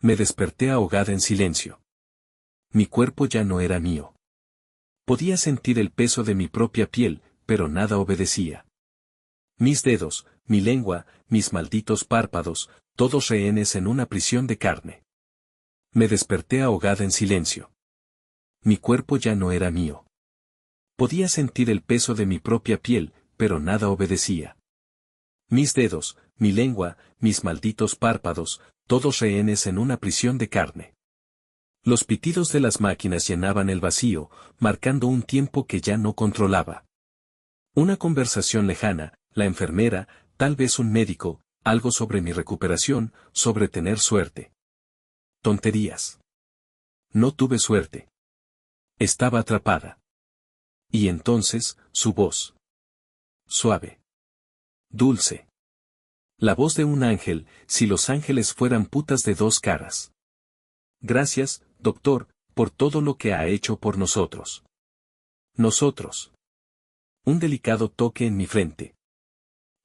Me desperté ahogada en silencio. Mi cuerpo ya no era mío. Podía sentir el peso de mi propia piel, pero nada obedecía. Mis dedos, mi lengua, mis malditos párpados, todos rehenes en una prisión de carne. Me desperté ahogada en silencio. Mi cuerpo ya no era mío. Podía sentir el peso de mi propia piel, pero nada obedecía. Mis dedos, mi lengua, mis malditos párpados, todos rehenes en una prisión de carne. Los pitidos de las máquinas llenaban el vacío, marcando un tiempo que ya no controlaba. Una conversación lejana, la enfermera, tal vez un médico, algo sobre mi recuperación, sobre tener suerte. Tonterías. No tuve suerte. Estaba atrapada. Y entonces, su voz. Suave. Dulce. La voz de un ángel, si los ángeles fueran putas de dos caras. Gracias, doctor, por todo lo que ha hecho por nosotros. Nosotros. Un delicado toque en mi frente.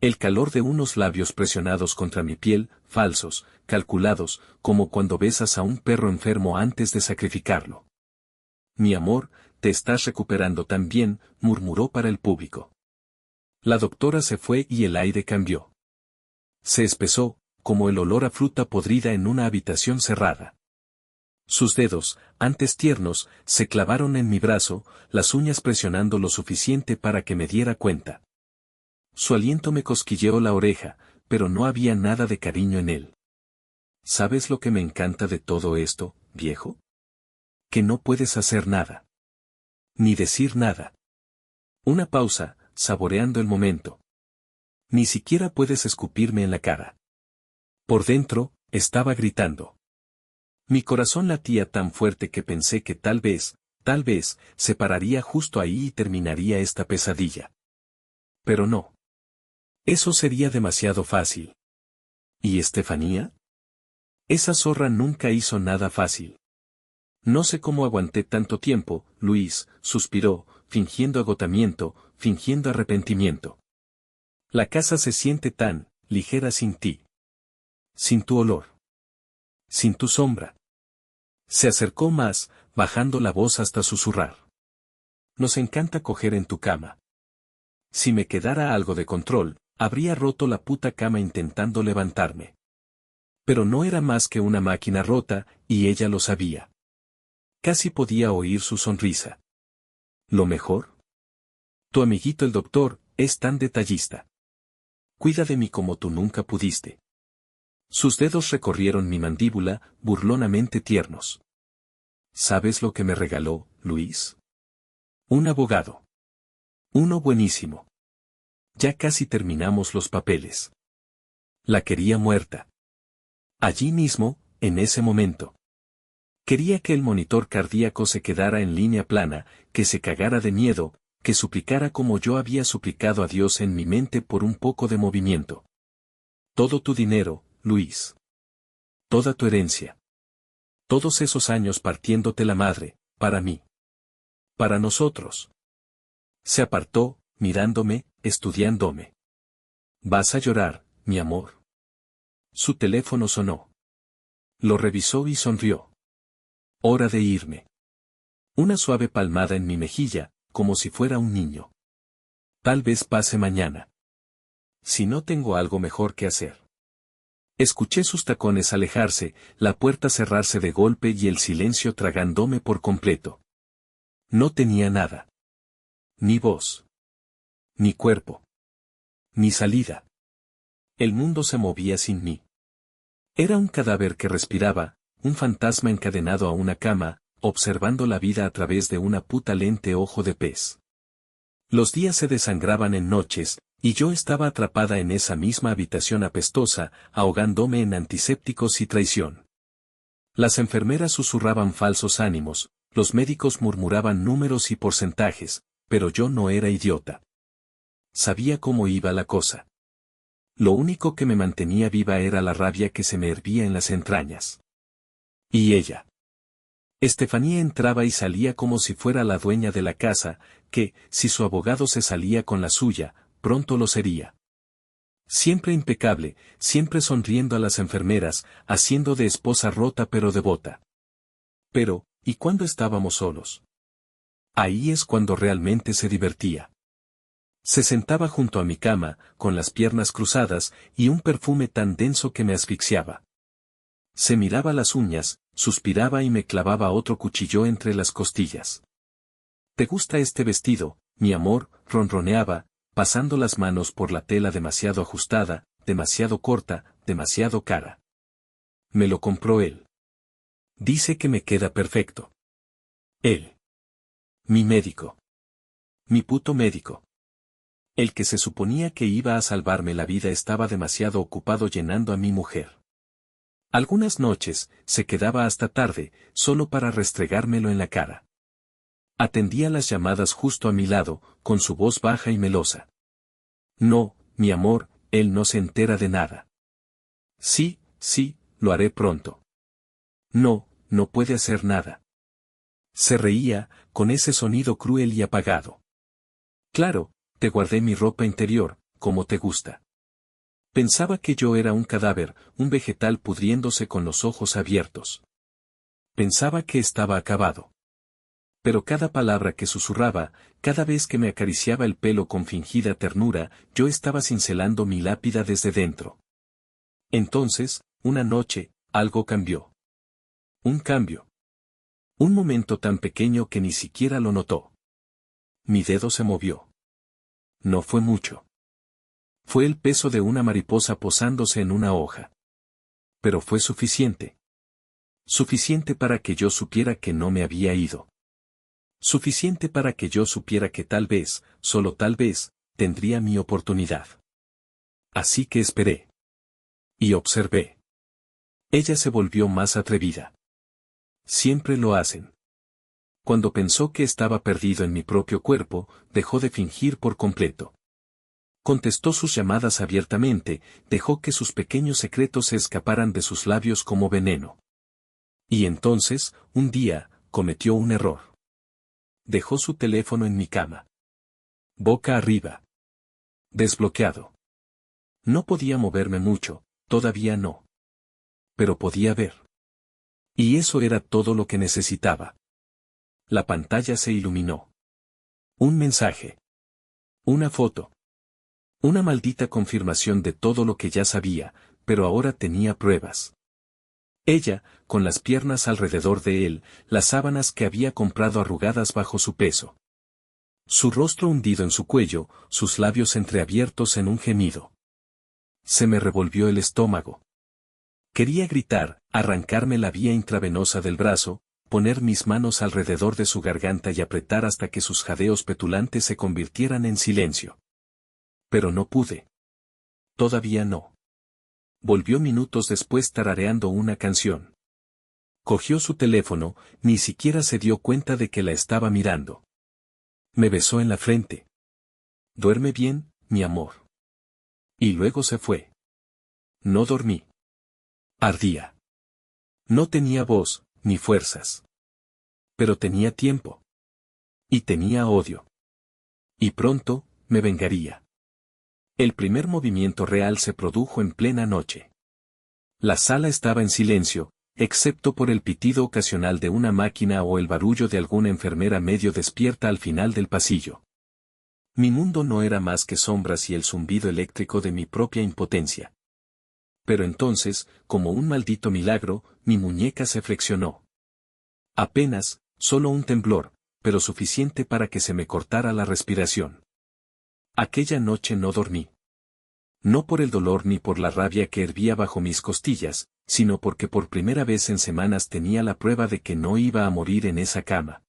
El calor de unos labios presionados contra mi piel, falsos, calculados, como cuando besas a un perro enfermo antes de sacrificarlo. Mi amor, te estás recuperando tan bien, murmuró para el público. La doctora se fue y el aire cambió. Se espesó, como el olor a fruta podrida en una habitación cerrada. Sus dedos, antes tiernos, se clavaron en mi brazo, las uñas presionando lo suficiente para que me diera cuenta. Su aliento me cosquilleó la oreja, pero no había nada de cariño en él. ¿Sabes lo que me encanta de todo esto, viejo? Que no puedes hacer nada. Ni decir nada. Una pausa, saboreando el momento. Ni siquiera puedes escupirme en la cara. Por dentro, estaba gritando. Mi corazón latía tan fuerte que pensé que tal vez, se pararía justo ahí y terminaría esta pesadilla. Pero no. Eso sería demasiado fácil. ¿Y Estefanía? Esa zorra nunca hizo nada fácil. No sé cómo aguanté tanto tiempo, Luis, suspiró, fingiendo agotamiento, fingiendo arrepentimiento. La casa se siente tan ligera sin ti. Sin tu olor. Sin tu sombra. Se acercó más, bajando la voz hasta susurrar. Nos encanta coger en tu cama. Si me quedara algo de control, habría roto la puta cama intentando levantarme. Pero no era más que una máquina rota, y ella lo sabía. Casi podía oír su sonrisa. ¿Lo mejor? Tu amiguito el doctor, es tan detallista. Cuida de mí como tú nunca pudiste. Sus dedos recorrieron mi mandíbula, burlonamente tiernos. ¿Sabes lo que me regaló, Luis? Un abogado. Uno buenísimo. Ya casi terminamos los papeles. La quería muerta. Allí mismo, en ese momento. Quería que el monitor cardíaco se quedara en línea plana, que se cagara de miedo, que suplicara como yo había suplicado a Dios en mi mente por un poco de movimiento. Todo tu dinero, Luis. Toda tu herencia. Todos esos años partiéndote la madre, para mí. Para nosotros. Se apartó, mirándome, estudiándome. ¿Vas a llorar, mi amor? Su teléfono sonó. Lo revisó y sonrió. Hora de irme. Una suave palmada en mi mejilla, como si fuera un niño. Tal vez pase mañana. Si no tengo algo mejor que hacer. Escuché sus tacones alejarse, la puerta cerrarse de golpe y el silencio tragándome por completo. No tenía nada. Ni voz. Ni cuerpo. Ni salida. El mundo se movía sin mí. Era un cadáver que respiraba, un fantasma encadenado a una cama, observando la vida a través de una puta lente ojo de pez. Los días se desangraban en noches, y yo estaba atrapada en esa misma habitación apestosa, ahogándome en antisépticos y traición. Las enfermeras susurraban falsos ánimos, los médicos murmuraban números y porcentajes, pero yo no era idiota. Sabía cómo iba la cosa. Lo único que me mantenía viva era la rabia que se me hervía en las entrañas. Y ella. Estefanía entraba y salía como si fuera la dueña de la casa, que, si su abogado se salía con la suya, pronto lo sería. Siempre impecable, siempre sonriendo a las enfermeras, haciendo de esposa rota pero devota. Pero, ¿y cuando estábamos solos? Ahí es cuando realmente se divertía. Se sentaba junto a mi cama, con las piernas cruzadas, y un perfume tan denso que me asfixiaba. Se miraba las uñas, suspiraba y me clavaba otro cuchillo entre las costillas. ¿Te gusta este vestido, mi amor?, ronroneaba, pasando las manos por la tela demasiado ajustada, demasiado corta, demasiado cara. Me lo compró él. Dice que me queda perfecto. Él. Mi médico. Mi puto médico. El que se suponía que iba a salvarme la vida estaba demasiado ocupado llenando a mi mujer. Algunas noches, se quedaba hasta tarde, solo para restregármelo en la cara. Atendía las llamadas justo a mi lado, con su voz baja y melosa. No, mi amor, él no se entera de nada. Sí, sí, lo haré pronto. No, no puede hacer nada. Se reía, con ese sonido cruel y apagado. Claro, te guardé mi ropa interior, como te gusta. Pensaba que yo era un cadáver, un vegetal pudriéndose con los ojos abiertos. Pensaba que estaba acabado. Pero cada palabra que susurraba, cada vez que me acariciaba el pelo con fingida ternura, yo estaba cincelando mi lápida desde dentro. Entonces, una noche, algo cambió. Un cambio. Un momento tan pequeño que ni siquiera lo notó. Mi dedo se movió. No fue mucho. Fue el peso de una mariposa posándose en una hoja. Pero fue suficiente. Suficiente para que yo supiera que no me había ido. Suficiente para que yo supiera que tal vez, solo tal vez, tendría mi oportunidad. Así que esperé. Y observé. Ella se volvió más atrevida. Siempre lo hacen. Cuando pensó que estaba perdido en mi propio cuerpo, dejó de fingir por completo. Contestó sus llamadas abiertamente, dejó que sus pequeños secretos se escaparan de sus labios como veneno. Y entonces, un día, cometió un error. Dejó su teléfono en mi cama. Boca arriba. Desbloqueado. No podía moverme mucho, todavía no. Pero podía ver. Y eso era todo lo que necesitaba. La pantalla se iluminó. Un mensaje. Una foto. Una maldita confirmación de todo lo que ya sabía, pero ahora tenía pruebas. Ella, con las piernas alrededor de él, las sábanas que había comprado arrugadas bajo su peso. Su rostro hundido en su cuello, sus labios entreabiertos en un gemido. Se me revolvió el estómago. Quería gritar, arrancarme la vía intravenosa del brazo, poner mis manos alrededor de su garganta y apretar hasta que sus jadeos petulantes se convirtieran en silencio. Pero no pude. Todavía no. Volvió minutos después tarareando una canción. Cogió su teléfono, ni siquiera se dio cuenta de que la estaba mirando. Me besó en la frente. Duerme bien, mi amor. Y luego se fue. No dormí. Ardía. No tenía voz, ni fuerzas. Pero tenía tiempo. Y tenía odio. Y pronto, me vengaría. El primer movimiento real se produjo en plena noche. La sala estaba en silencio, excepto por el pitido ocasional de una máquina o el barullo de alguna enfermera medio despierta al final del pasillo. Mi mundo no era más que sombras y el zumbido eléctrico de mi propia impotencia. Pero entonces, como un maldito milagro, mi muñeca se flexionó. Apenas, solo un temblor, pero suficiente para que se me cortara la respiración. Aquella noche no dormí. No por el dolor ni por la rabia que hervía bajo mis costillas, sino porque por primera vez en semanas tenía la prueba de que no iba a morir en esa cama.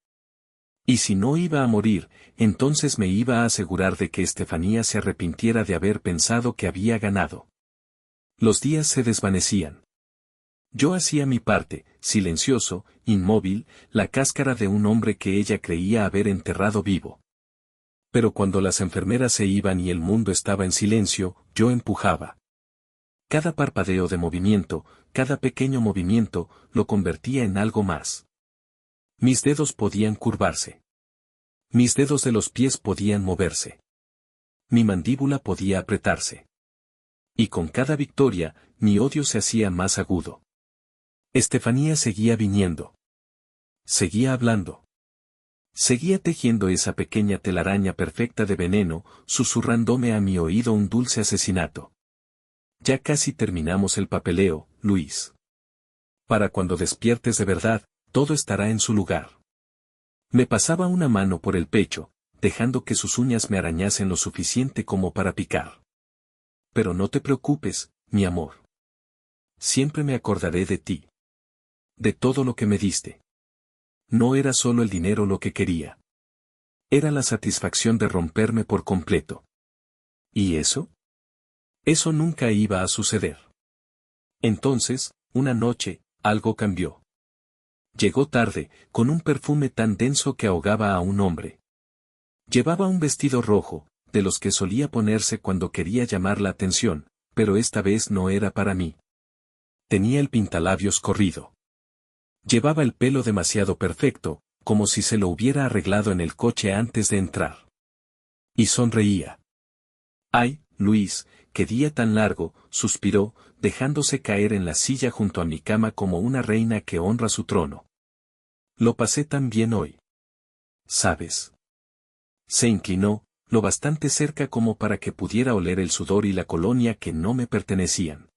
Y si no iba a morir, entonces me iba a asegurar de que Estefanía se arrepintiera de haber pensado que había ganado. Los días se desvanecían. Yo hacía mi parte, silencioso, inmóvil, la cáscara de un hombre que ella creía haber enterrado vivo. Pero cuando las enfermeras se iban y el mundo estaba en silencio, yo empujaba. Cada parpadeo de movimiento, cada pequeño movimiento, lo convertía en algo más. Mis dedos podían curvarse. Mis dedos de los pies podían moverse. Mi mandíbula podía apretarse. Y con cada victoria, mi odio se hacía más agudo. Estefanía seguía viniendo. Seguía hablando. Seguía tejiendo esa pequeña telaraña perfecta de veneno, susurrándome a mi oído un dulce asesinato. Ya casi terminamos el papeleo, Luis. Para cuando despiertes de verdad, todo estará en su lugar. Me pasaba una mano por el pecho, dejando que sus uñas me arañasen lo suficiente como para picar. Pero no te preocupes, mi amor. Siempre me acordaré de ti. De todo lo que me diste. No era solo el dinero lo que quería. Era la satisfacción de romperme por completo. ¿Y eso? Eso nunca iba a suceder. Entonces, una noche, algo cambió. Llegó tarde, con un perfume tan denso que ahogaba a un hombre. Llevaba un vestido rojo, de los que solía ponerse cuando quería llamar la atención, pero esta vez no era para mí. Tenía el pintalabios corrido. Llevaba el pelo demasiado perfecto, como si se lo hubiera arreglado en el coche antes de entrar. Y sonreía. «Ay, Luis, qué día tan largo», suspiró, dejándose caer en la silla junto a mi cama como una reina que honra su trono. «Lo pasé tan bien hoy. ¿Sabes?». Se inclinó, lo bastante cerca como para que pudiera oler el sudor y la colonia que no me pertenecían.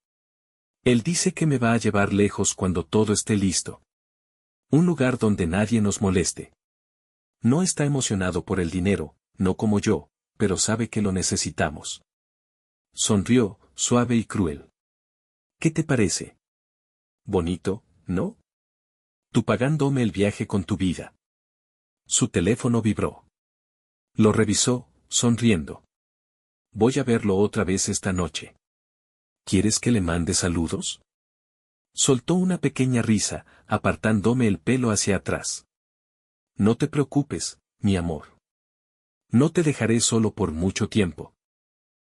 «Él dice que me va a llevar lejos cuando todo esté listo. Un lugar donde nadie nos moleste. No está emocionado por el dinero, no como yo, pero sabe que lo necesitamos». Sonrió, suave y cruel. «¿Qué te parece? Bonito, ¿no? Tú pagándome el viaje con tu vida». Su teléfono vibró. Lo revisó, sonriendo. «Voy a verlo otra vez esta noche. ¿Quieres que le mande saludos?». Soltó una pequeña risa, apartándome el pelo hacia atrás. «No te preocupes, mi amor. No te dejaré solo por mucho tiempo».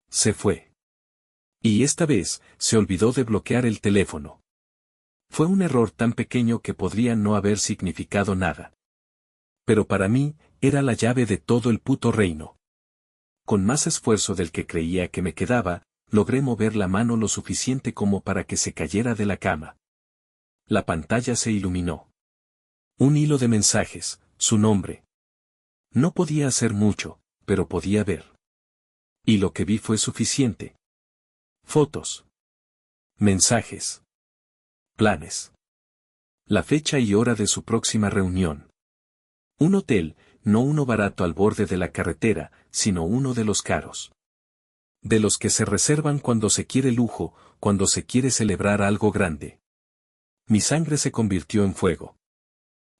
Se fue. Y esta vez, se olvidó de bloquear el teléfono. Fue un error tan pequeño que podría no haber significado nada. Pero para mí, era la llave de todo el puto reino. Con más esfuerzo del que creía que me quedaba, logré mover la mano lo suficiente como para que se cayera de la cama. La pantalla se iluminó. Un hilo de mensajes, su nombre. No podía hacer mucho, pero podía ver. Y lo que vi fue suficiente. Fotos. Mensajes. Planes. La fecha y hora de su próxima reunión. Un hotel, no uno barato al borde de la carretera, sino uno de los caros. De los que se reservan cuando se quiere lujo, cuando se quiere celebrar algo grande. Mi sangre se convirtió en fuego.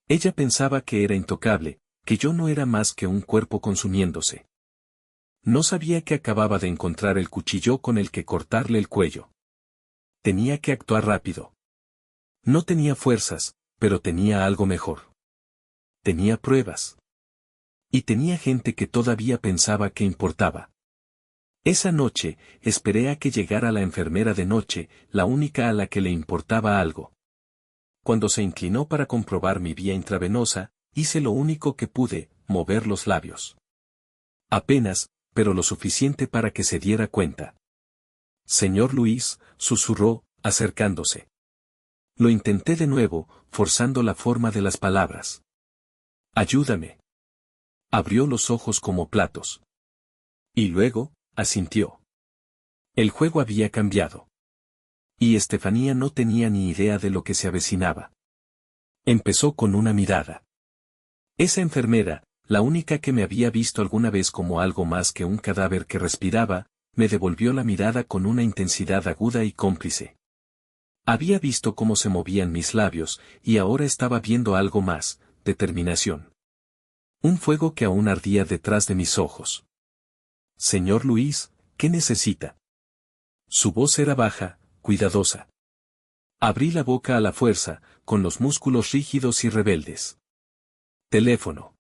Ella pensaba que era intocable, que yo no era más que un cuerpo consumiéndose. No sabía que acababa de encontrar el cuchillo con el que cortarle el cuello. Tenía que actuar rápido. No tenía fuerzas, pero tenía algo mejor. Tenía pruebas. Y tenía gente que todavía pensaba que importaba. Esa noche, esperé a que llegara la enfermera de noche, la única a la que le importaba algo. Cuando se inclinó para comprobar mi vía intravenosa, hice lo único que pude, mover los labios. Apenas, pero lo suficiente para que se diera cuenta. «Señor Luis», susurró, acercándose. Lo intenté de nuevo, forzando la forma de las palabras. «Ayúdame». Abrió los ojos como platos. Y luego, asintió. El juego había cambiado. Y Estefanía no tenía ni idea de lo que se avecinaba. Empezó con una mirada. Esa enfermera, la única que me había visto alguna vez como algo más que un cadáver que respiraba, me devolvió la mirada con una intensidad aguda y cómplice. Había visto cómo se movían mis labios, y ahora estaba viendo algo más, determinación. Un fuego que aún ardía detrás de mis ojos. «Señor Luis, ¿qué necesita?». Su voz era baja, cuidadosa. Abrí la boca a la fuerza, con los músculos rígidos y rebeldes. «Teléfono».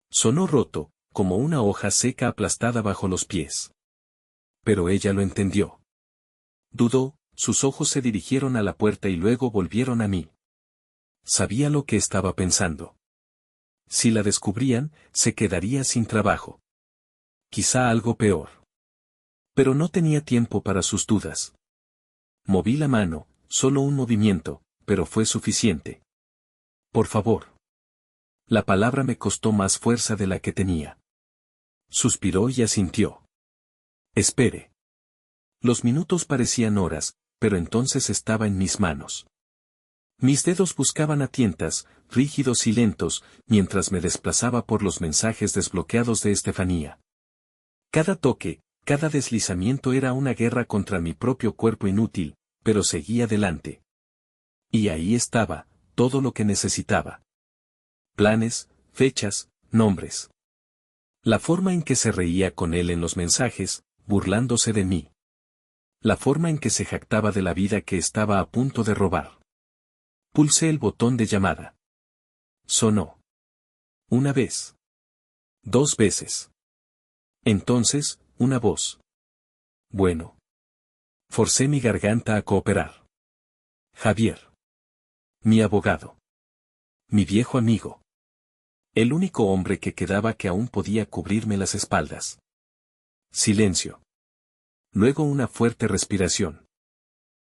Sonó roto, como una hoja seca aplastada bajo los pies. Pero ella lo entendió. Dudó, sus ojos se dirigieron a la puerta y luego volvieron a mí. Sabía lo que estaba pensando. Si la descubrían, se quedaría sin trabajo. Quizá algo peor. Pero no tenía tiempo para sus dudas. Moví la mano, solo un movimiento, pero fue suficiente. Por favor. La palabra me costó más fuerza de la que tenía. Suspiró y asintió. Espere. Los minutos parecían horas, pero entonces estaba en mis manos. Mis dedos buscaban a tientas, rígidos y lentos, mientras me desplazaba por los mensajes desbloqueados de Estefanía. Cada toque, cada deslizamiento era una guerra contra mi propio cuerpo inútil, pero seguía adelante. Y ahí estaba, todo lo que necesitaba. Planes, fechas, nombres. La forma en que se reía con él en los mensajes, burlándose de mí. La forma en que se jactaba de la vida que estaba a punto de robar. Pulsé el botón de llamada. Sonó. Una vez. 2 veces. Entonces, una voz. Bueno. Forcé mi garganta a cooperar. Javier. Mi abogado. Mi viejo amigo. El único hombre que quedaba que aún podía cubrirme las espaldas. Silencio. Luego una fuerte respiración.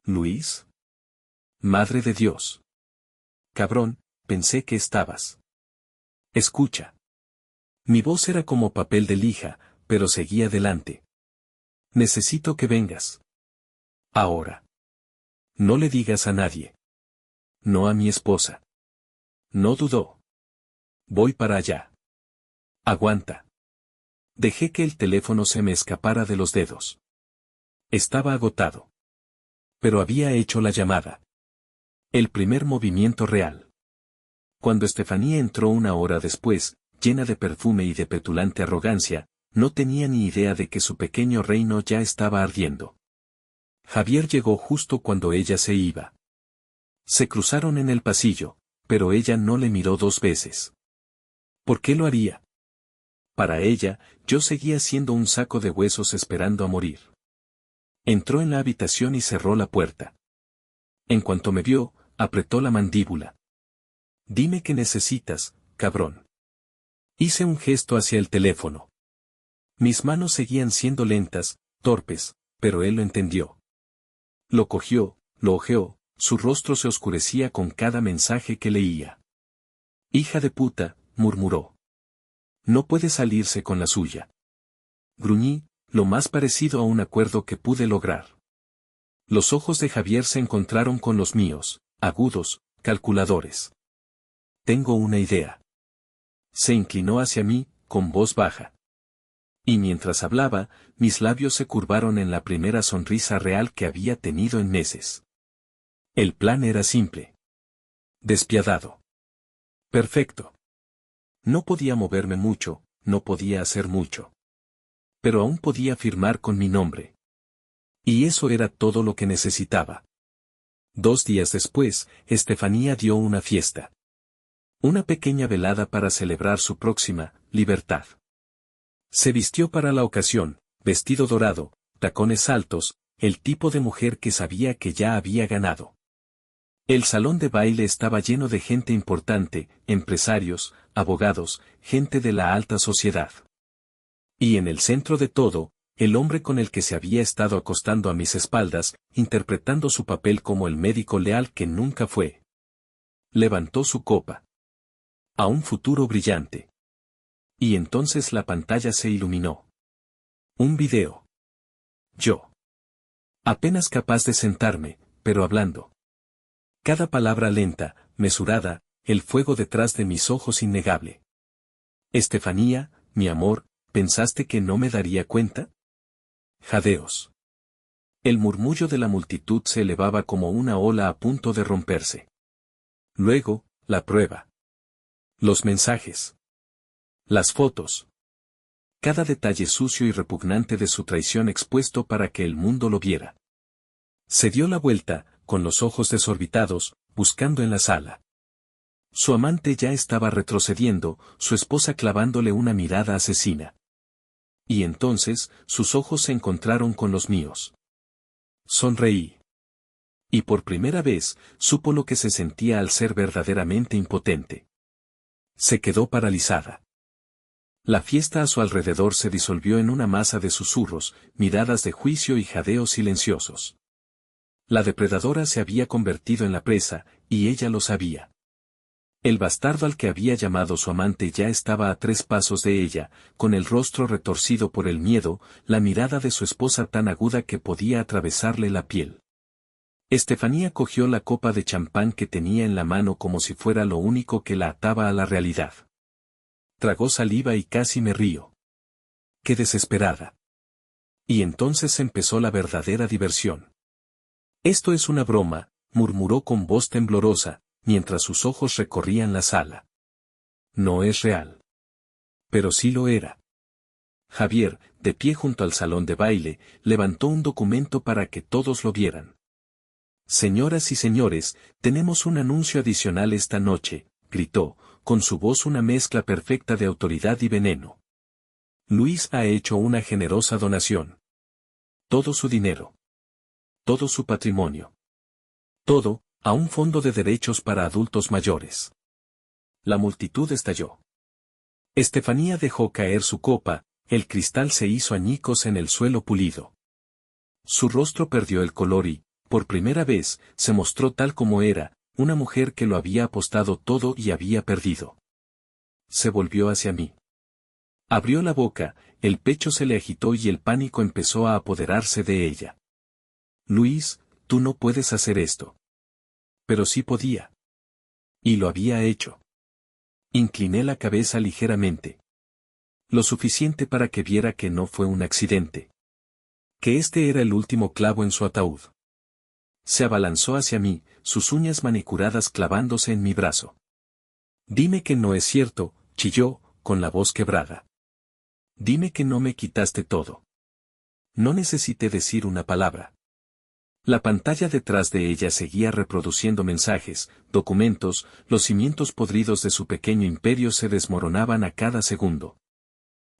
¿Luis? Madre de Dios. Cabrón, pensé que estabas. Escucha. Mi voz era como papel de lija, pero seguía adelante. Necesito que vengas. Ahora. No le digas a nadie. No a mi esposa. No dudó. Voy para allá. Aguanta. Dejé que el teléfono se me escapara de los dedos. Estaba agotado. Pero había hecho la llamada. El primer movimiento real. Cuando Estefanía entró 1 hora después, llena de perfume y de petulante arrogancia, no tenía ni idea de que su pequeño reino ya estaba ardiendo. Javier llegó justo cuando ella se iba. Se cruzaron en el pasillo, pero ella no le miró 2 veces. ¿Por qué lo haría? Para ella, yo seguía siendo un saco de huesos esperando a morir. Entró en la habitación y cerró la puerta. En cuanto me vio, apretó la mandíbula. Dime qué necesitas, cabrón. Hice un gesto hacia el teléfono. Mis manos seguían siendo lentas, torpes, pero él lo entendió. Lo cogió, lo hojeó, su rostro se oscurecía con cada mensaje que leía. Hija de puta, murmuró. No puede salirse con la suya. Gruñí, lo más parecido a un acuerdo que pude lograr. Los ojos de Javier se encontraron con los míos, agudos, calculadores. Tengo una idea. Se inclinó hacia mí, con voz baja. Y mientras hablaba, mis labios se curvaron en la primera sonrisa real que había tenido en meses. El plan era simple. Despiadado. Perfecto. No podía moverme mucho, no podía hacer mucho. Pero aún podía firmar con mi nombre. Y eso era todo lo que necesitaba. 2 días después, Estefanía dio una fiesta. Una pequeña velada para celebrar su próxima libertad. Se vistió para la ocasión, vestido dorado, tacones altos, el tipo de mujer que sabía que ya había ganado. El salón de baile estaba lleno de gente importante, empresarios, abogados, gente de la alta sociedad. Y en el centro de todo, el hombre con el que se había estado acostando a mis espaldas, interpretando su papel como el médico leal que nunca fue. Levantó su copa. A un futuro brillante. Y entonces la pantalla se iluminó. Un video. Yo. Apenas capaz de sentarme, pero hablando. Cada palabra lenta, mesurada, el fuego detrás de mis ojos innegable. Estefanía, mi amor, ¿pensaste que no me daría cuenta? Jadeos. El murmullo de la multitud se elevaba como una ola a punto de romperse. Luego, la prueba. Los mensajes. Las fotos. Cada detalle sucio y repugnante de su traición expuesto para que el mundo lo viera. Se dio la vuelta, con los ojos desorbitados, buscando en la sala. Su amante ya estaba retrocediendo, su esposa clavándole una mirada asesina. Y entonces, sus ojos se encontraron con los míos. Sonreí. Y por primera vez, supo lo que se sentía al ser verdaderamente impotente. Se quedó paralizada. La fiesta a su alrededor se disolvió en una masa de susurros, miradas de juicio y jadeos silenciosos. La depredadora se había convertido en la presa, y ella lo sabía. El bastardo al que había llamado su amante ya estaba a 3 pasos de ella, con el rostro retorcido por el miedo, la mirada de su esposa tan aguda que podía atravesarle la piel. Estefanía cogió la copa de champán que tenía en la mano como si fuera lo único que la ataba a la realidad. Tragó saliva y casi me río. ¡Qué desesperada! Y entonces empezó la verdadera diversión. Esto es una broma, murmuró con voz temblorosa, mientras sus ojos recorrían la sala. No es real. Pero sí lo era. Javier, de pie junto al salón de baile, levantó un documento para que todos lo vieran. Señoras y señores, tenemos un anuncio adicional esta noche, gritó, con su voz una mezcla perfecta de autoridad y veneno. Luis ha hecho una generosa donación. Todo su dinero. Todo su patrimonio. Todo, a un fondo de derechos para adultos mayores. La multitud estalló. Estefanía dejó caer su copa, el cristal se hizo añicos en el suelo pulido. Su rostro perdió el color y, por primera vez, se mostró tal como era, una mujer que lo había apostado todo y había perdido. Se volvió hacia mí. Abrió la boca, el pecho se le agitó y el pánico empezó a apoderarse de ella. Luis, tú no puedes hacer esto. Pero sí podía. Y lo había hecho. Incliné la cabeza ligeramente. Lo suficiente para que viera que no fue un accidente. Que este era el último clavo en su ataúd. Se abalanzó hacia mí, sus uñas manicuradas clavándose en mi brazo. Dime que no es cierto, chilló, con la voz quebrada. Dime que no me quitaste todo. No necesité decir una palabra. La pantalla detrás de ella seguía reproduciendo mensajes, documentos, los cimientos podridos de su pequeño imperio se desmoronaban a cada segundo.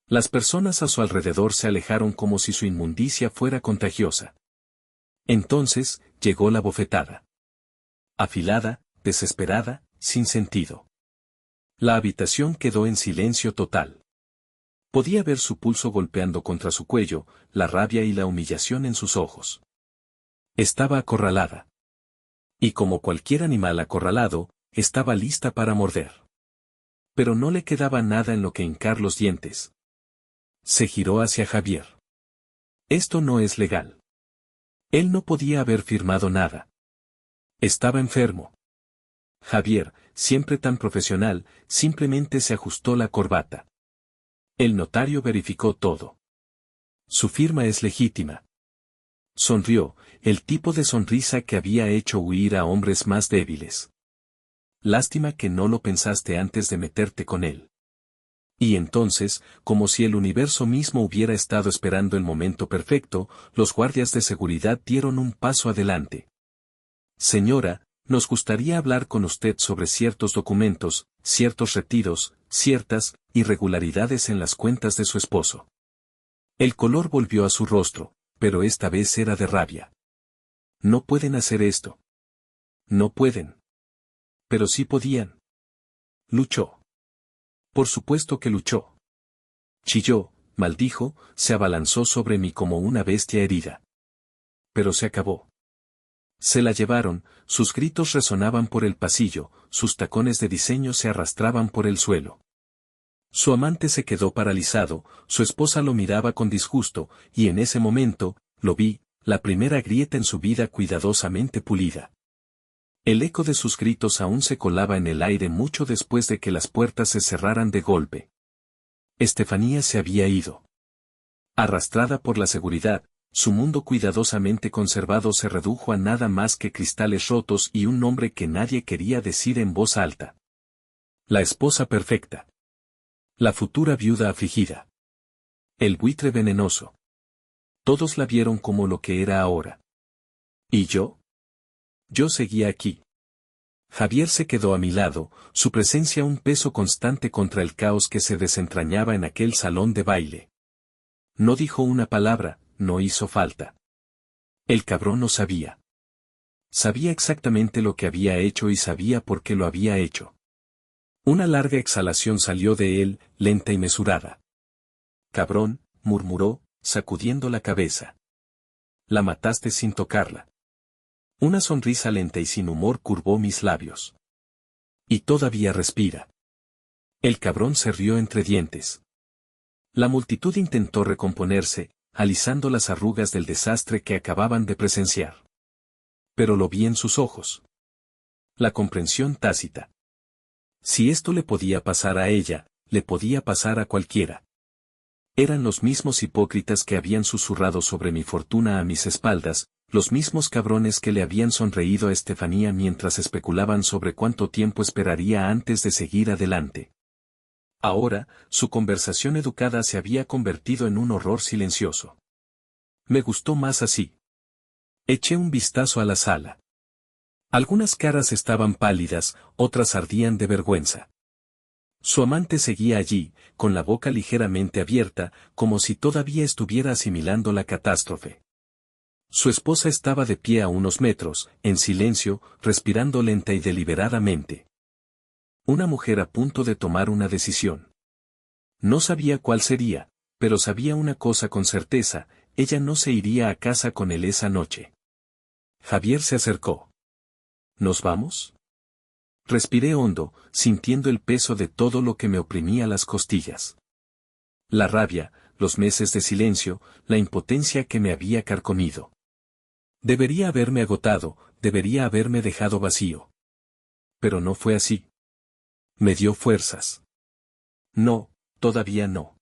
Las personas a su alrededor se alejaron como si su inmundicia fuera contagiosa. Entonces, llegó la bofetada. Afilada, desesperada, sin sentido. La habitación quedó en silencio total. Podía ver su pulso golpeando contra su cuello, la rabia y la humillación en sus ojos. Estaba acorralada. Y como cualquier animal acorralado, estaba lista para morder. Pero no le quedaba nada en lo que hincar los dientes. Se giró hacia Javier. Esto no es legal. Él no podía haber firmado nada. Estaba enfermo. Javier, siempre tan profesional, simplemente se ajustó la corbata. El notario verificó todo. Su firma es legítima. Sonrió, el tipo de sonrisa que había hecho huir a hombres más débiles. Lástima que no lo pensaste antes de meterte con él. Y entonces, como si el universo mismo hubiera estado esperando el momento perfecto, los guardias de seguridad dieron un paso adelante. Señora, nos gustaría hablar con usted sobre ciertos documentos, ciertos retiros, ciertas irregularidades en las cuentas de su esposo. El color volvió a su rostro, pero esta vez era de rabia. No pueden hacer esto. No pueden. Pero sí podían. Luchó. Por supuesto que luchó. Chilló, maldijo, se abalanzó sobre mí como una bestia herida. Pero se acabó. Se la llevaron, sus gritos resonaban por el pasillo, sus tacones de diseño se arrastraban por el suelo. Su amante se quedó paralizado, su esposa lo miraba con disgusto, y en ese momento, lo vi, la primera grieta en su vida cuidadosamente pulida. El eco de sus gritos aún se colaba en el aire mucho después de que las puertas se cerraran de golpe. Estefanía se había ido. Arrastrada por la seguridad, su mundo cuidadosamente conservado se redujo a nada más que cristales rotos y un nombre que nadie quería decir en voz alta. La esposa perfecta. La futura viuda afligida. El buitre venenoso. Todos la vieron como lo que era ahora. ¿Y yo? Yo seguía aquí. Javier se quedó a mi lado, su presencia un peso constante contra el caos que se desentrañaba en aquel salón de baile. No dijo una palabra, no hizo falta. El cabrón no sabía. Sabía exactamente lo que había hecho y sabía por qué lo había hecho. Una larga exhalación salió de él, lenta y mesurada. Cabrón, murmuró, sacudiendo la cabeza. La mataste sin tocarla. Una sonrisa lenta y sin humor curvó mis labios. Y todavía respira. El cabrón se rió entre dientes. La multitud intentó recomponerse, alisando las arrugas del desastre que acababan de presenciar. Pero lo vi en sus ojos. La comprensión tácita. Si esto le podía pasar a ella, le podía pasar a cualquiera. Eran los mismos hipócritas que habían susurrado sobre mi fortuna a mis espaldas, los mismos cabrones que le habían sonreído a Estefanía mientras especulaban sobre cuánto tiempo esperaría antes de seguir adelante. Ahora, su conversación educada se había convertido en un horror silencioso. Me gustó más así. Eché un vistazo a la sala. Algunas caras estaban pálidas, otras ardían de vergüenza. Su amante seguía allí, con la boca ligeramente abierta, como si todavía estuviera asimilando la catástrofe. Su esposa estaba de pie a unos metros, en silencio, respirando lenta y deliberadamente. Una mujer a punto de tomar una decisión. No sabía cuál sería, pero sabía una cosa con certeza, ella no se iría a casa con él esa noche. Javier se acercó. ¿Nos vamos? Respiré hondo, sintiendo el peso de todo lo que me oprimía las costillas. La rabia, los meses de silencio, la impotencia que me había carcomido. Debería haberme agotado, debería haberme dejado vacío. Pero no fue así. Me dio fuerzas. No, todavía no.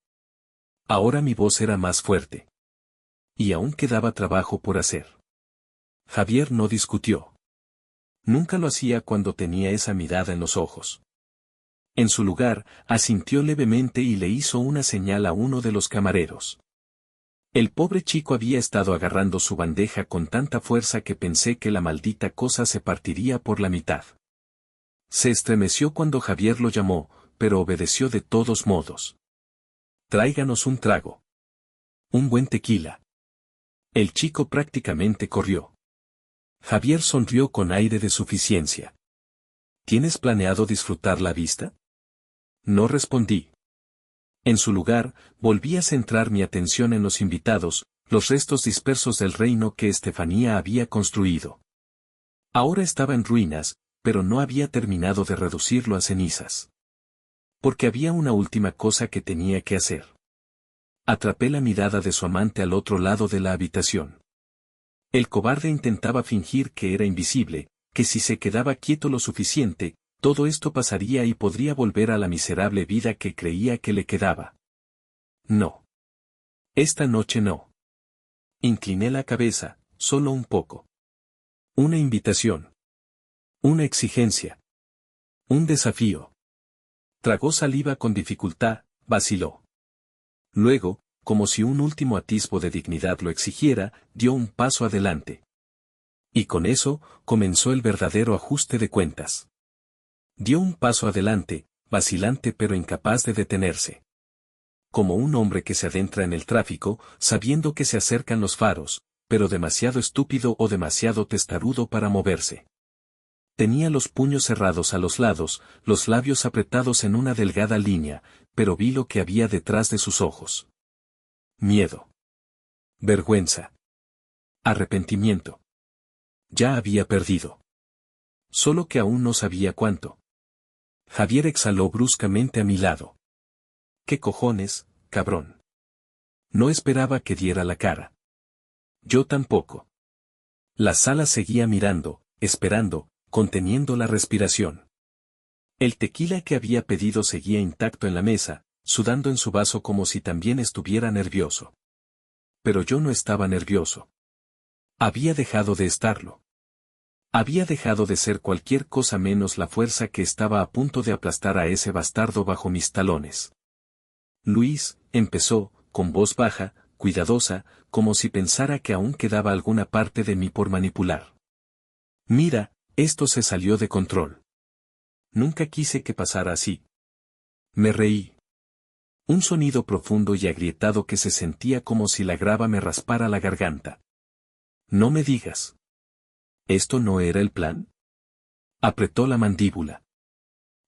Ahora mi voz era más fuerte. Y aún quedaba trabajo por hacer. Javier no discutió. Nunca lo hacía cuando tenía esa mirada en los ojos. En su lugar, asintió levemente y le hizo una señal a uno de los camareros. El pobre chico había estado agarrando su bandeja con tanta fuerza que pensé que la maldita cosa se partiría por la mitad. Se estremeció cuando Javier lo llamó, pero obedeció de todos modos. Tráiganos un trago. Un buen tequila. El chico prácticamente corrió. Javier sonrió con aire de suficiencia. ¿Tienes planeado disfrutar la vista? No respondí. En su lugar, volví a centrar mi atención en los invitados, los restos dispersos del reino que Estefanía había construido. Ahora estaba en ruinas, pero no había terminado de reducirlo a cenizas. Porque había una última cosa que tenía que hacer. Atrapé la mirada de su amante al otro lado de la habitación. El cobarde intentaba fingir que era invisible, que si se quedaba quieto lo suficiente, todo esto pasaría y podría volver a la miserable vida que creía que le quedaba. No. Esta noche no. Incliné la cabeza, solo un poco. Una invitación. Una exigencia. Un desafío. Tragó saliva con dificultad, vaciló. Luego, como si un último atisbo de dignidad lo exigiera, dio un paso adelante. Y con eso, comenzó el verdadero ajuste de cuentas. Dio un paso adelante, vacilante pero incapaz de detenerse. Como un hombre que se adentra en el tráfico, sabiendo que se acercan los faros, pero demasiado estúpido o demasiado testarudo para moverse. Tenía los puños cerrados a los lados, los labios apretados en una delgada línea, pero vi lo que había detrás de sus ojos. Miedo. Vergüenza. Arrepentimiento. Ya había perdido. Solo que aún no sabía cuánto. Javier exhaló bruscamente a mi lado. ¿Qué cojones, cabrón? No esperaba que diera la cara. Yo tampoco. La sala seguía mirando, esperando, conteniendo la respiración. El tequila que había pedido seguía intacto en la mesa, sudando en su vaso como si también estuviera nervioso. Pero yo no estaba nervioso. Había dejado de estarlo. Había dejado de ser cualquier cosa menos la fuerza que estaba a punto de aplastar a ese bastardo bajo mis talones. Luis, empezó, con voz baja, cuidadosa, como si pensara que aún quedaba alguna parte de mí por manipular. Mira, esto se salió de control. Nunca quise que pasara así. Me reí. Un sonido profundo y agrietado que se sentía como si la grava me raspara la garganta. No me digas. ¿Esto no era el plan? Apretó la mandíbula.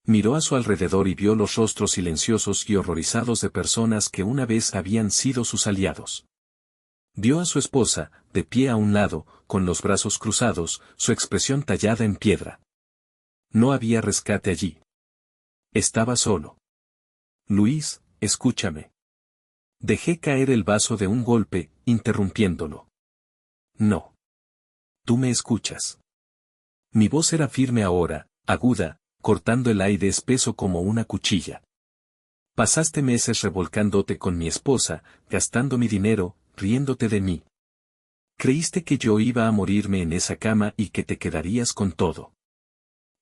Miró a su alrededor y vio los rostros silenciosos y horrorizados de personas que una vez habían sido sus aliados. Vio a su esposa, de pie a un lado, con los brazos cruzados, su expresión tallada en piedra. No había rescate allí. Estaba solo. Luis, escúchame. Dejé caer el vaso de un golpe, interrumpiéndolo. No. Tú me escuchas. Mi voz era firme ahora, aguda, cortando el aire espeso como una cuchilla. Pasaste meses revolcándote con mi esposa, gastando mi dinero, riéndote de mí. Creíste que yo iba a morirme en esa cama y que te quedarías con todo.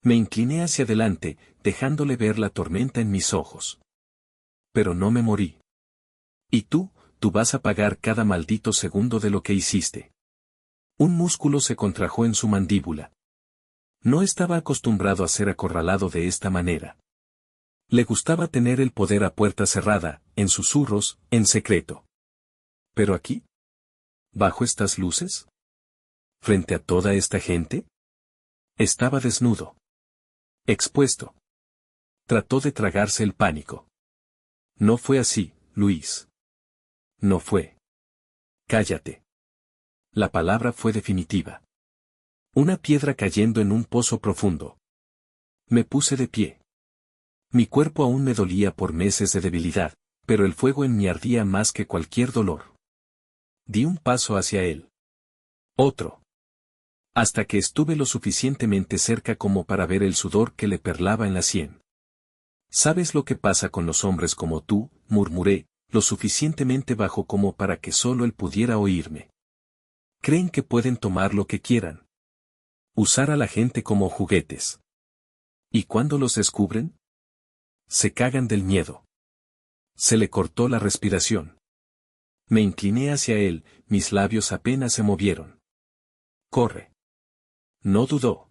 Me incliné hacia adelante, dejándole ver la tormenta en mis ojos. Pero no me morí. Y tú vas a pagar cada maldito segundo de lo que hiciste. Un músculo se contrajo en su mandíbula. No estaba acostumbrado a ser acorralado de esta manera. Le gustaba tener el poder a puerta cerrada, en susurros, en secreto. ¿Pero aquí? ¿Bajo estas luces? ¿Frente a toda esta gente? Estaba desnudo. Expuesto. Trató de tragarse el pánico. No fue así, Luis. No fue. Cállate. La palabra fue definitiva. Una piedra cayendo en un pozo profundo. Me puse de pie. Mi cuerpo aún me dolía por meses de debilidad, pero el fuego en mí ardía más que cualquier dolor. Di un paso hacia él. Otro. Hasta que estuve lo suficientemente cerca como para ver el sudor que le perlaba en la sien. ¿Sabes lo que pasa con los hombres como tú?, murmuré, lo suficientemente bajo como para que solo él pudiera oírme. Creen que pueden tomar lo que quieran. Usar a la gente como juguetes. ¿Y cuando los descubren? Se cagan del miedo. Se le cortó la respiración. Me incliné hacia él, mis labios apenas se movieron. Corre. No dudó.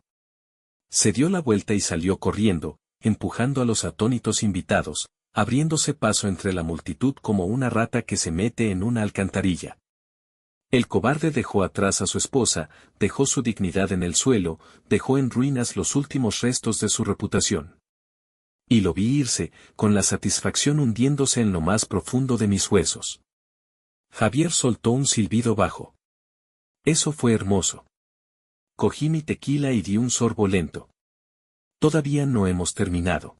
Se dio la vuelta y salió corriendo, empujando a los atónitos invitados, abriéndose paso entre la multitud como una rata que se mete en una alcantarilla. El cobarde dejó atrás a su esposa, dejó su dignidad en el suelo, dejó en ruinas los últimos restos de su reputación. Y lo vi irse, con la satisfacción hundiéndose en lo más profundo de mis huesos. Javier soltó un silbido bajo. Eso fue hermoso. Cogí mi tequila y di un sorbo lento. Todavía no hemos terminado.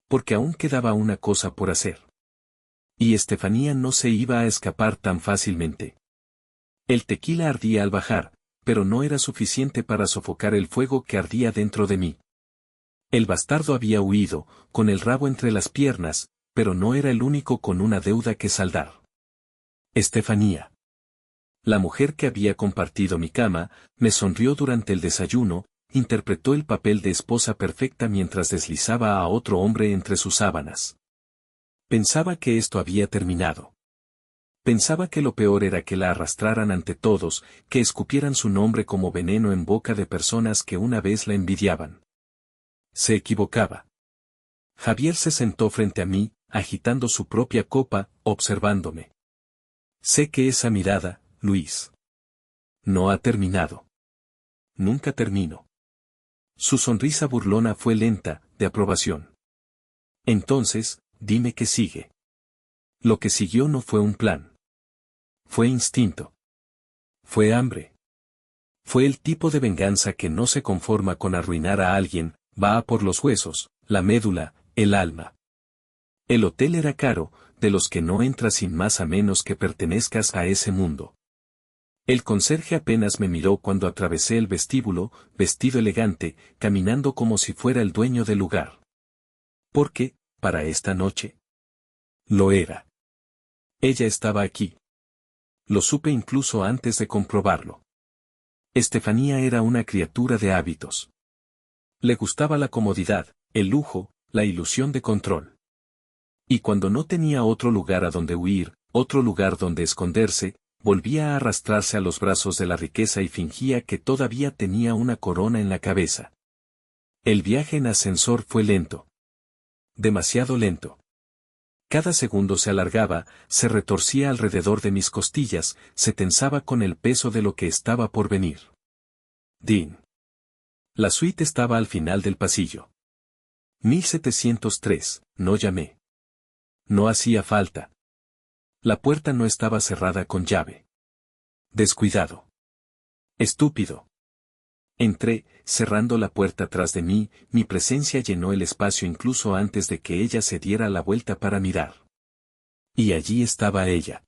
Porque aún quedaba una cosa por hacer. Y Estefanía no se iba a escapar tan fácilmente. El tequila ardía al bajar, pero no era suficiente para sofocar el fuego que ardía dentro de mí. El bastardo había huido, con el rabo entre las piernas, pero no era el único con una deuda que saldar. Estefanía. La mujer que había compartido mi cama, me sonrió durante el desayuno, interpretó el papel de esposa perfecta mientras deslizaba a otro hombre entre sus sábanas. Pensaba que esto había terminado. Pensaba que lo peor era que la arrastraran ante todos, que escupieran su nombre como veneno en boca de personas que una vez la envidiaban. Se equivocaba. Javier se sentó frente a mí, agitando su propia copa, observándome. Sé que esa mirada, Luis. No ha terminado. Nunca termino. Su sonrisa burlona fue lenta, de aprobación. Entonces, dime qué sigue. Lo que siguió no fue un plan. Fue instinto. Fue hambre. Fue el tipo de venganza que no se conforma con arruinar a alguien, va a por los huesos, la médula, el alma. El hotel era caro, de los que no entras sin más a menos que pertenezcas a ese mundo. El conserje apenas me miró cuando atravesé el vestíbulo, vestido elegante, caminando como si fuera el dueño del lugar. Porque, para esta noche, lo era. Ella estaba aquí. Lo supe incluso antes de comprobarlo. Estefanía era una criatura de hábitos. Le gustaba la comodidad, el lujo, la ilusión de control. Y cuando no tenía otro lugar a donde huir, otro lugar donde esconderse, volvía a arrastrarse a los brazos de la riqueza y fingía que todavía tenía una corona en la cabeza. El viaje en ascensor fue lento. Demasiado lento. Cada segundo se alargaba, se retorcía alrededor de mis costillas, se tensaba con el peso de lo que estaba por venir. Dean. La suite estaba al final del pasillo. 1703, no llamé. No hacía falta. La puerta no estaba cerrada con llave. Descuidado. Estúpido. Entré, cerrando la puerta tras de mí, mi presencia llenó el espacio incluso antes de que ella se diera la vuelta para mirar. Y allí estaba ella.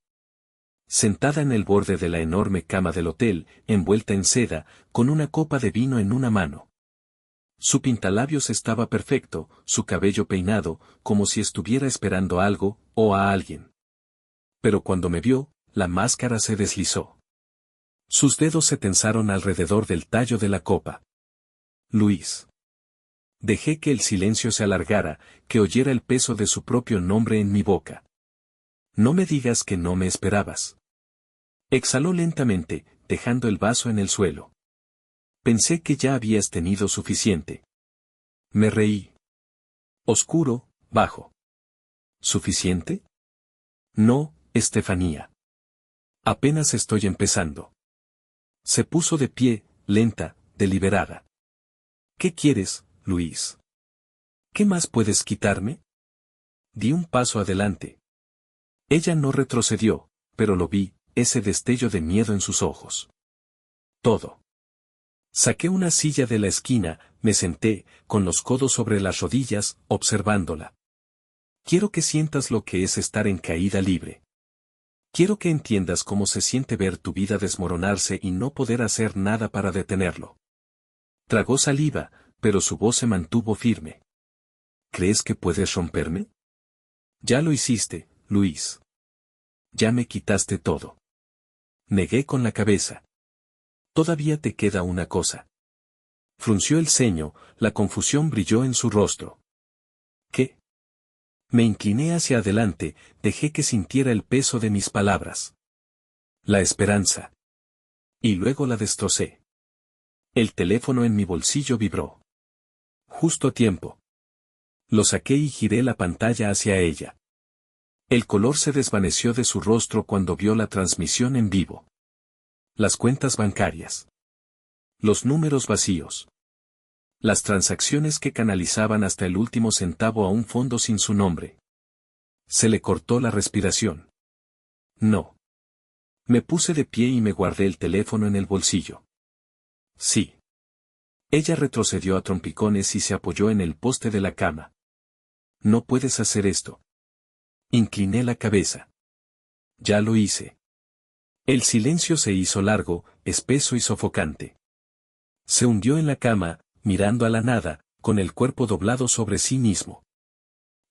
Sentada en el borde de la enorme cama del hotel, envuelta en seda, con una copa de vino en una mano. Su pintalabios estaba perfecto, su cabello peinado, como si estuviera esperando algo, o a alguien. Pero cuando me vio, la máscara se deslizó. Sus dedos se tensaron alrededor del tallo de la copa. Luis. Dejé que el silencio se alargara, que oyera el peso de su propio nombre en mi boca. No me digas que no me esperabas. Exhaló lentamente, dejando el vaso en el suelo. Pensé que ya habías tenido suficiente. Me reí. Oscuro, bajo. ¿Suficiente? No, Estefanía. Apenas estoy empezando. Se puso de pie, lenta, deliberada. ¿Qué quieres, Luis? ¿Qué más puedes quitarme? Di un paso adelante. Ella no retrocedió, pero lo vi, ese destello de miedo en sus ojos. Todo. Saqué una silla de la esquina, me senté, con los codos sobre las rodillas, observándola. Quiero que sientas lo que es estar en caída libre. Quiero que entiendas cómo se siente ver tu vida desmoronarse y no poder hacer nada para detenerlo. Tragó saliva, pero su voz se mantuvo firme. ¿Crees que puedes romperme? Ya lo hiciste, Luis. Ya me quitaste todo. Negué con la cabeza. Todavía te queda una cosa. Frunció el ceño, la confusión brilló en su rostro. ¿Qué? Me incliné hacia adelante, dejé que sintiera el peso de mis palabras. La esperanza. Y luego la destrocé. El teléfono en mi bolsillo vibró. Justo a tiempo. Lo saqué y giré la pantalla hacia ella. El color se desvaneció de su rostro cuando vio la transmisión en vivo. Las cuentas bancarias. Los números vacíos. Las transacciones que canalizaban hasta el último centavo a un fondo sin su nombre. Se le cortó la respiración. No. Me puse de pie y me guardé el teléfono en el bolsillo. Sí. Ella retrocedió a trompicones y se apoyó en el poste de la cama. No puedes hacer esto. Incliné la cabeza. Ya lo hice. El silencio se hizo largo, espeso y sofocante. Se hundió en la cama, mirando a la nada, con el cuerpo doblado sobre sí mismo.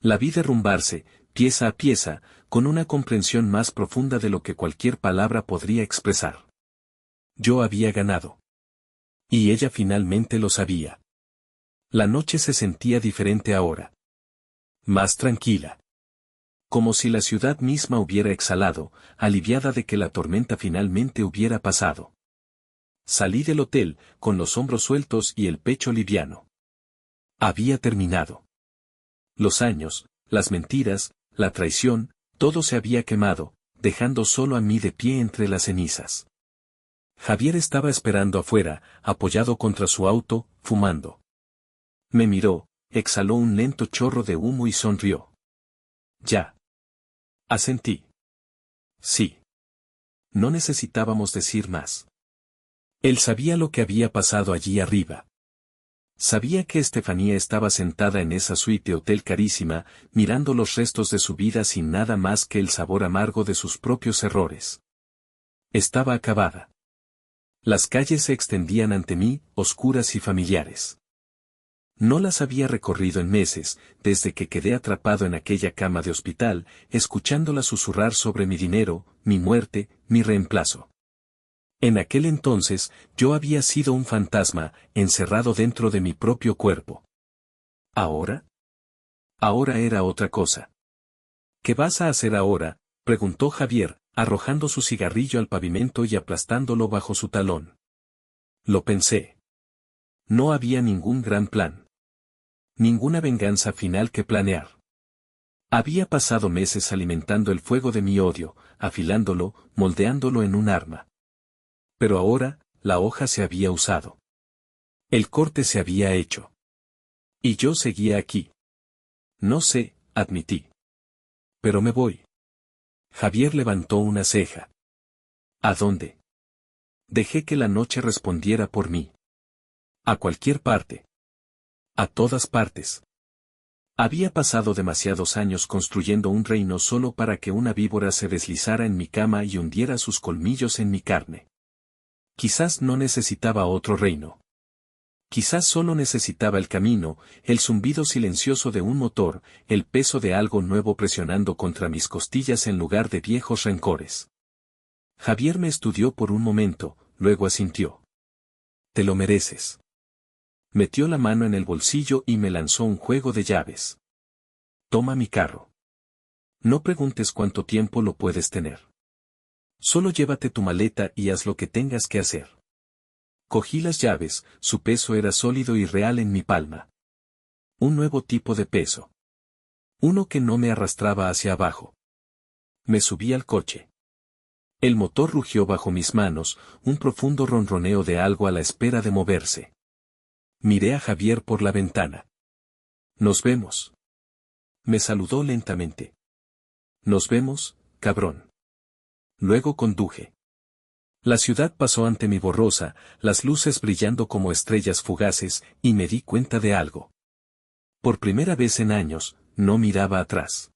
La vi derrumbarse, pieza a pieza, con una comprensión más profunda de lo que cualquier palabra podría expresar. Yo había ganado. Y ella finalmente lo sabía. La noche se sentía diferente ahora. Más tranquila. Como si la ciudad misma hubiera exhalado, aliviada de que la tormenta finalmente hubiera pasado. Salí del hotel, con los hombros sueltos y el pecho liviano. Había terminado. Los años, las mentiras, la traición, todo se había quemado, dejando solo a mí de pie entre las cenizas. Javier estaba esperando afuera, apoyado contra su auto, fumando. Me miró, exhaló un lento chorro de humo y sonrió. Ya. Asentí. Sí. No necesitábamos decir más. Él sabía lo que había pasado allí arriba. Sabía que Estefanía estaba sentada en esa suite de hotel carísima, mirando los restos de su vida sin nada más que el sabor amargo de sus propios errores. Estaba acabada. Las calles se extendían ante mí, oscuras y familiares. No las había recorrido en meses, desde que quedé atrapado en aquella cama de hospital, escuchándola susurrar sobre mi dinero, mi muerte, mi reemplazo. En aquel entonces, yo había sido un fantasma, encerrado dentro de mi propio cuerpo. ¿Ahora? Ahora era otra cosa. ¿Qué vas a hacer ahora?, preguntó Javier, arrojando su cigarrillo al pavimento y aplastándolo bajo su talón. Lo pensé. No había ningún gran plan. Ninguna venganza final que planear. Había pasado meses alimentando el fuego de mi odio, afilándolo, moldeándolo en un arma. Pero ahora, la hoja se había usado. El corte se había hecho. Y yo seguía aquí. No sé, admití. Pero me voy. Javier levantó una ceja. ¿A dónde? Dejé que la noche respondiera por mí. A cualquier parte. A todas partes. Había pasado demasiados años construyendo un reino solo para que una víbora se deslizara en mi cama y hundiera sus colmillos en mi carne. Quizás no necesitaba otro reino. Quizás solo necesitaba el camino, el zumbido silencioso de un motor, el peso de algo nuevo presionando contra mis costillas en lugar de viejos rencores. Javier me estudió por un momento, luego asintió. Te lo mereces. Metió la mano en el bolsillo y me lanzó un juego de llaves. Toma mi carro. No preguntes cuánto tiempo lo puedes tener. Solo llévate tu maleta y haz lo que tengas que hacer. Cogí las llaves, su peso era sólido y real en mi palma. Un nuevo tipo de peso. Uno que no me arrastraba hacia abajo. Me subí al coche. El motor rugió bajo mis manos, un profundo ronroneo de algo a la espera de moverse. Miré a Javier por la ventana. Nos vemos. Me saludó lentamente. Nos vemos, cabrón. Luego conduje. La ciudad pasó ante mi borrosa, las luces brillando como estrellas fugaces, y me di cuenta de algo. Por primera vez en años, no miraba atrás.